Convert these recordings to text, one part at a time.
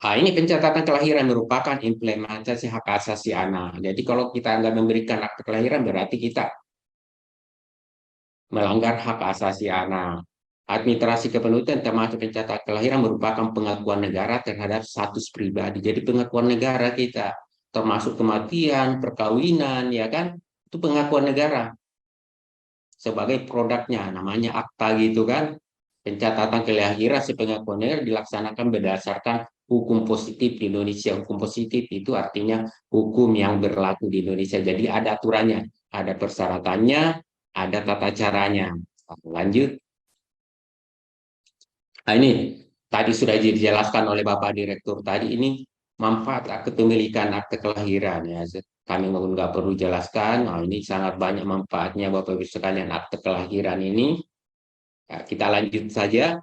Ini pencatatan kelahiran merupakan implementasi hak asasi anak. Jadi kalau kita nggak memberikan akte kelahiran berarti kita melanggar hak asasi anak. Administrasi kependudukan termasuk pencatatan kelahiran merupakan pengakuan negara terhadap status pribadi. Jadi pengakuan negara kita termasuk kematian, perkawinan, ya kan? Itu pengakuan negara sebagai produknya, namanya akta gitu kan. Pencatatan kelahiran si pengakuan negara dilaksanakan berdasarkan hukum positif di Indonesia. Hukum positif itu artinya hukum yang berlaku di Indonesia. Jadi ada aturannya, ada persyaratannya, ada tata caranya. Lanjut. Nah, ini tadi sudah dijelaskan oleh Bapak Direktur tadi, ini manfaat kepemilikan akte kelahiran ya. Kami nggak perlu jelaskan. Nah, ini sangat banyak manfaatnya Bapak Ibu sekalian akte kelahiran ini. Ya, kita lanjut saja.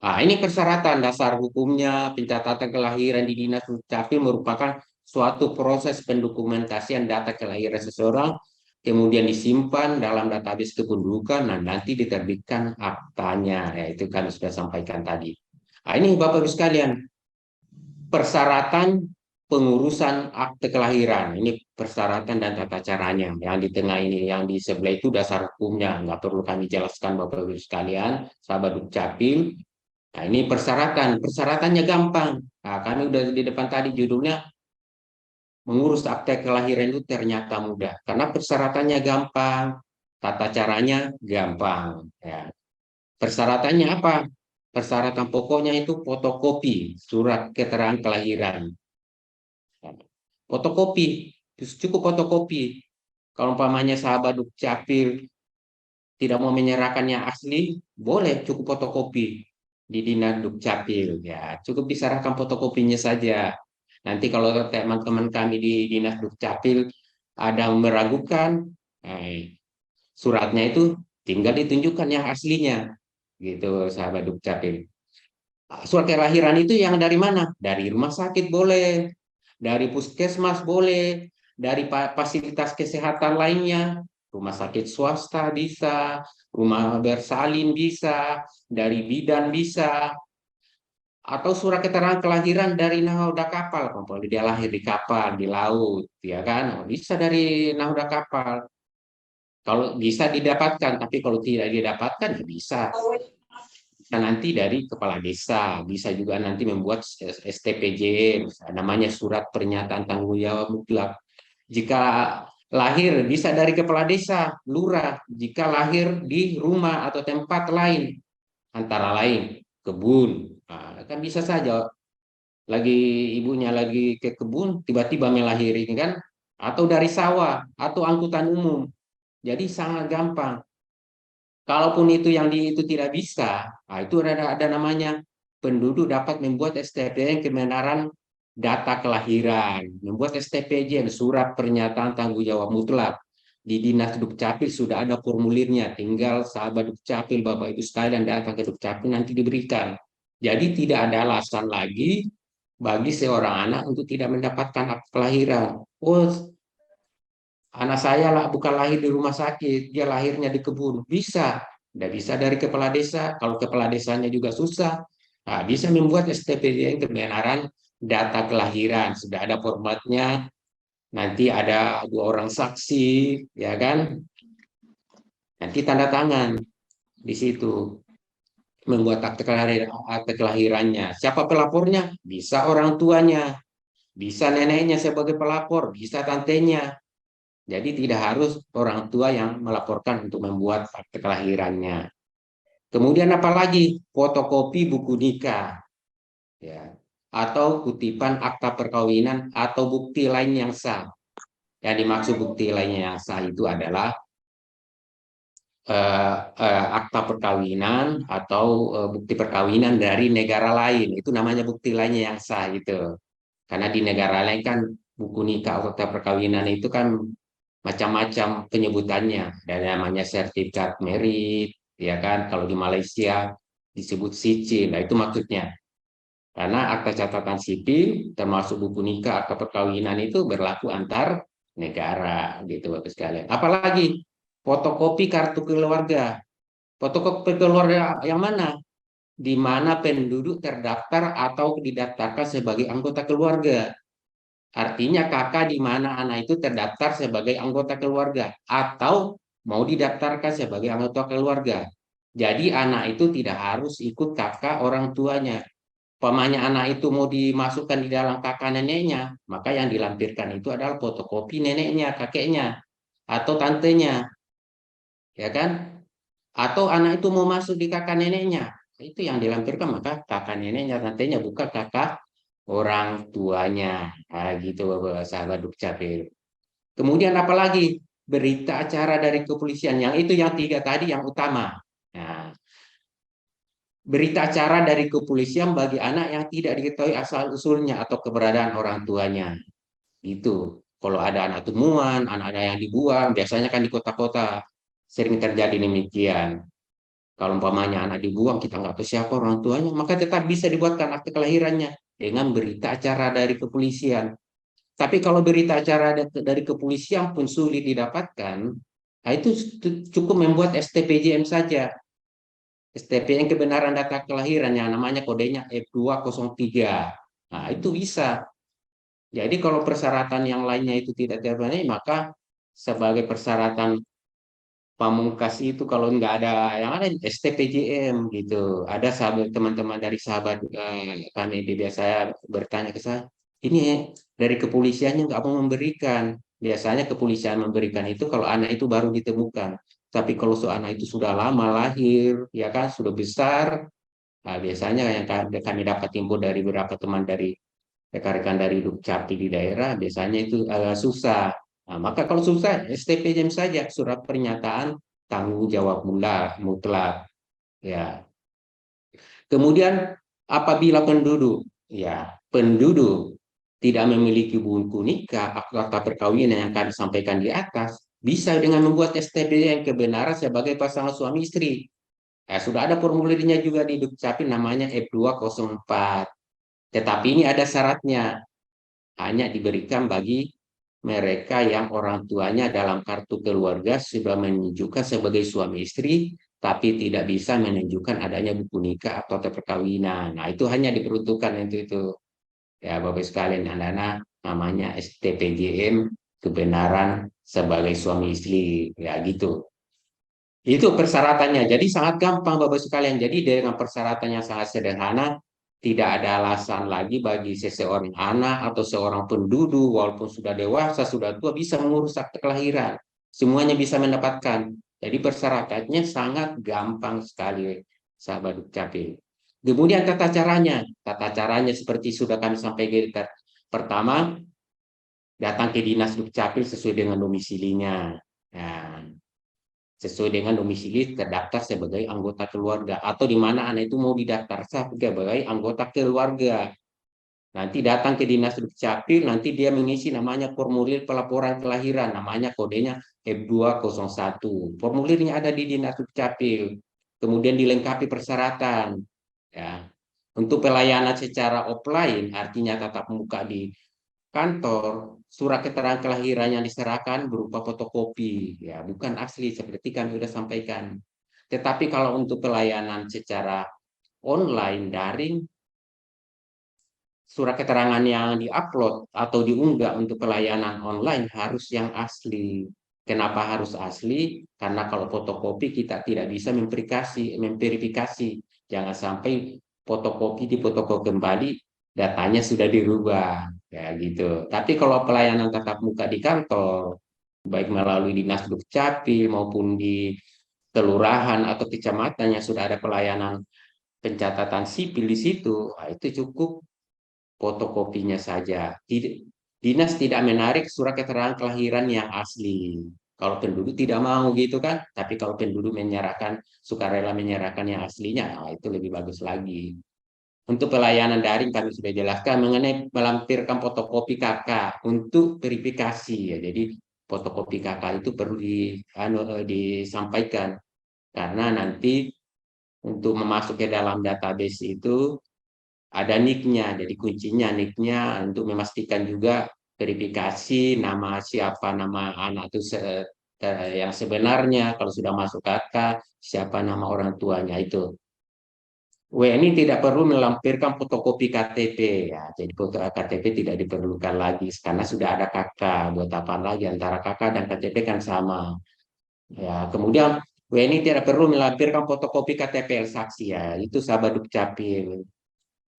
Nah, ini persyaratan dasar hukumnya pencatatan kelahiran di Dinas Dukcapil merupakan suatu proses pendokumentasian data kelahiran seseorang, kemudian disimpan dalam database kependudukan, dan nanti diterbitkan aktanya. Ya, itu kan sudah sampaikan tadi. Nah, ini Bapak Ibu sekalian, persyaratan pengurusan akte kelahiran. Ini persyaratan dan tata caranya. Yang di tengah ini, yang di sebelah itu dasar hukumnya. Nggak perlu kami jelaskan Bapak Ibu sekalian, sahabat Dukcapil. Nah, ini persyaratan. Persyaratannya gampang. Nah, kami udah di depan tadi judulnya mengurus akte kelahiran itu ternyata mudah. Karena persyaratannya gampang, tata caranya gampang. Ya. Persyaratannya apa? Persyaratan pokoknya itu fotokopi surat keterangan kelahiran. Fotokopi, cukup fotokopi. Kalau umpamanya sahabat Dukcapil tidak mau menyerahkan yang asli, boleh cukup fotokopi di Dinas Dukcapil. Ya, cukup diserahkan fotokopinya saja. Nanti kalau teman-teman kami di Dinas Dukcapil ada yang meragukan, suratnya itu tinggal ditunjukkan yang aslinya, gitu sahabat Dukcapil. Surat kelahiran itu yang dari mana? Dari rumah sakit boleh, dari puskesmas boleh, dari fasilitas kesehatan lainnya, rumah sakit swasta bisa, rumah bersalin bisa, dari bidan bisa, atau surat keterangan kelahiran dari nahoda kapal, kalau dia lahir di kapal, di laut, ya kan? Bisa dari nahoda kapal. Kalau bisa didapatkan, tapi kalau tidak didapatkan, ya bisa. Bisa nanti dari kepala desa, bisa juga nanti membuat STPJ, namanya surat pernyataan tanggung jawab mutlak. Jika lahir bisa dari kepala desa, lurah, jika lahir di rumah atau tempat lain, antara lain kebun. Nah, kan bisa saja lagi ibunya lagi ke kebun, tiba-tiba melahirkan kan, atau dari sawah, atau angkutan umum. Jadi sangat gampang. Kalaupun itu yang itu tidak bisa, nah itu ada namanya penduduk dapat membuat STPN kebenaran data kelahiran, membuat STPJ surat pernyataan tanggung jawab mutlak. Di Dinas Dukcapil sudah ada formulirnya, tinggal sahabat Dukcapil, Bapak Ibu sekalian datang ke Dukcapil nanti diberikan. Jadi tidak ada alasan lagi bagi seorang anak untuk tidak mendapatkan akte kelahiran. Oh, anak saya lah bukan lahir di rumah sakit, dia lahirnya di kebun. Bisa, tidak bisa dari kepala desa. Kalau kepala desanya juga susah, nah, bisa membuat STPDN kebenaran data kelahiran. Sudah ada formatnya, nanti ada dua orang saksi, ya kan? Nanti tanda tangan di situ membuat akte kelahirannya. Siapa pelapornya? Bisa orang tuanya, bisa neneknya sebagai pelapor, bisa tantenya. Jadi tidak harus orang tua yang melaporkan untuk membuat akte kelahirannya. Kemudian apalagi fotokopi buku nikah, ya, atau kutipan akta perkawinan atau bukti lain yang sah. Yang dimaksud bukti lainnya yang sah itu adalah akta perkawinan atau bukti perkawinan dari negara lain. Itu namanya bukti lainnya yang sah itu. Karena di negara lain kan buku nikah atau akta perkawinan itu kan macam-macam penyebutannya. Dan namanya sertifikat merit, ya kan? Kalau di Malaysia disebut sicil. Nah, itu maksudnya. Karena akta catatan sipil termasuk buku nikah atau perkawinan itu berlaku antar negara gitu Bapak sekalian. Apalagi fotokopi kartu keluarga. Fotokopi keluarga yang mana? di mana penduduk terdaftar atau didaftarkan sebagai anggota keluarga. Artinya kakak di mana anak itu terdaftar sebagai anggota keluarga atau mau didaftarkan sebagai anggota keluarga. Jadi anak itu tidak harus ikut kakak orang tuanya. Pamannya anak itu mau dimasukkan di dalam kakak neneknya, maka yang dilampirkan itu adalah fotokopi neneknya, kakeknya, atau tantenya, ya kan? Atau anak itu mau masuk di kakak neneknya, itu yang dilampirkan maka kakak neneknya, tantenya, bukan kakak orang tuanya. Nah, gitu Bapak sahabat Dukcapil. Kemudian apalagi berita acara dari kepolisian, yang itu yang tiga tadi yang utama. Nah, berita acara dari kepolisian bagi anak yang tidak diketahui asal usulnya atau keberadaan orang tuanya. Itu kalau ada anak temuan, anak-anak yang dibuang, biasanya kan di kota-kota sering terjadi demikian. Kalau umpamanya anak dibuang, kita nggak tahu siapa orang tuanya, maka tetap bisa dibuatkan akte kelahirannya dengan berita acara dari kepolisian. Tapi kalau berita acara dari kepolisian pun sulit didapatkan, nah itu cukup membuat STPJM saja. STPN kebenaran data kelahiran yang namanya kodenya F203. Nah, itu bisa. Jadi kalau persyaratan yang lainnya itu tidak terpenuhi, maka sebagai persyaratan pamungkas itu kalau nggak ada yang ada STPJM gitu. Ada sahabat teman-teman dari sahabat kami di biasa bertanya ke saya, ini dari kepolisiannya nggak mau memberikan. Biasanya kepolisian memberikan itu kalau anak itu baru ditemukan. Tapi kalau anak itu sudah lama lahir, ya kan sudah besar, nah, biasanya yang kami dapat info dari beberapa teman dari rekan-rekan dari Dukcapil di daerah, biasanya itu agak susah. Nah, maka kalau susah, STPJM saja, surat pernyataan tanggung jawab mutlak. Ya. Kemudian apabila penduduk tidak memiliki buku nikah atau akta perkawinan yang kami sampaikan di atas, bisa dengan membuat STPJM kebenaran sebagai pasangan suami istri. Sudah ada formulirnya juga di Dukcapil namanya F204. Tetapi ini ada syaratnya, hanya diberikan bagi mereka yang orang tuanya dalam kartu keluarga sudah menunjukkan sebagai suami istri, tapi tidak bisa menunjukkan adanya buku nikah atau perkawinan. Nah, itu hanya diperuntukkan itu. Ya, Bapak sekalian, anak-anak namanya STPJM kebenaran sebagai suami istri. Ya, gitu. Itu persyaratannya. Jadi sangat gampang Bapak sekalian. Jadi dengan persyaratan yang sangat sederhana, tidak ada alasan lagi bagi seseorang anak atau seorang penduduk walaupun sudah dewasa, sudah tua bisa mengurus akte kelahiran. Semuanya bisa mendapatkan. Jadi persyaratannya sangat gampang sekali, sahabat Dukcapil. Kemudian tata caranya. Tata caranya seperti sudah kami sampaikan. Pertama, datang ke dinas Dukcapil sesuai dengan domisilinya. Nah, sesuai dengan domisili terdaftar sebagai anggota keluarga atau di mana anak itu mau didaftar sebagai anggota keluarga. Nanti datang ke dinas dukcapil, nanti dia mengisi namanya formulir pelaporan kelahiran, namanya kodenya F201. Formulirnya ada di dinas dukcapil. Kemudian dilengkapi persyaratan. Ya. Untuk pelayanan secara offline, artinya tatap muka di kantor, surat keterangan kelahiran yang diserahkan berupa fotokopi, ya bukan asli seperti kami sudah sampaikan. Tetapi kalau untuk pelayanan secara online daring, surat keterangan yang diupload atau diunggah untuk pelayanan online harus yang asli. Kenapa harus asli? Karena kalau fotokopi kita tidak bisa memverifikasi. Jangan sampai fotokopi difotokopi kembali, datanya sudah dirubah, ya gitu. Tapi kalau pelayanan tatap muka di kantor, baik melalui dinas dukcapil maupun di kelurahan atau kecamatan yang sudah ada pelayanan pencatatan sipil di situ, itu cukup fotokopinya saja. Dinas tidak menarik surat keterangan kelahiran yang asli. Kalau penduduk tidak mau gitu kan, tapi kalau penduduk menyerahkan, sukarela menyerahkan yang aslinya, nah itu lebih bagus lagi. Untuk pelayanan daring kami sudah jelaskan mengenai melampirkan fotokopi KK untuk verifikasi ya. Jadi fotokopi KK itu perlu disampaikan karena nanti untuk memasuk ke dalam database itu ada nicknya, jadi kuncinya nicknya untuk memastikan juga verifikasi nama siapa nama anak itu yang sebenarnya, kalau sudah masuk kakak siapa nama orang tuanya itu. WNI tidak perlu melampirkan fotokopi KTP ya. Jadi foto KTP tidak diperlukan lagi karena sudah ada KK. Buat apa lagi antara KK dan KTP kan sama. Ya, kemudian WNI tidak perlu melampirkan fotokopi KTP saksi ya. Itu sahabat Dukcapil.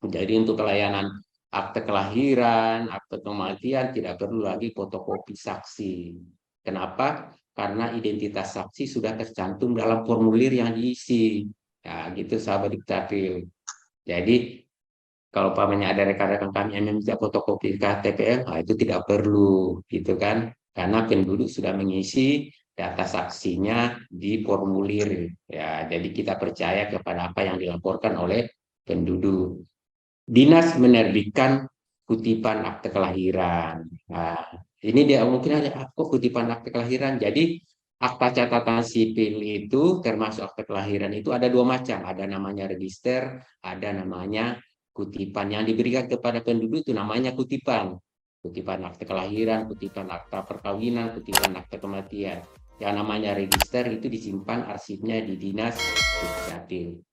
Jadi untuk pelayanan akte kelahiran, akte kematian tidak perlu lagi fotokopi saksi. Kenapa? Karena identitas saksi sudah tercantum dalam formulir yang diisi. Ya, gitu sahabat Dukcapil. Jadi kalau pamannya ada rekan-rekan kami yang meminta fotokopi KTPL, nah itu tidak perlu, gitu kan? Karena penduduk sudah mengisi data saksinya di formulir. Ya, jadi kita percaya kepada apa yang dilaporkan oleh penduduk. Dinas menerbitkan kutipan akte kelahiran. Nah, ini dia mungkin ada aku kutipan akte kelahiran. Jadi akta catatan sipil itu termasuk akte kelahiran itu ada dua macam. Ada namanya register, ada namanya kutipan. Yang diberikan kepada penduduk itu namanya kutipan. Kutipan akte kelahiran, kutipan akta perkawinan, kutipan akte kematian. Yang namanya register itu disimpan arsipnya di Dinas Dukcapil.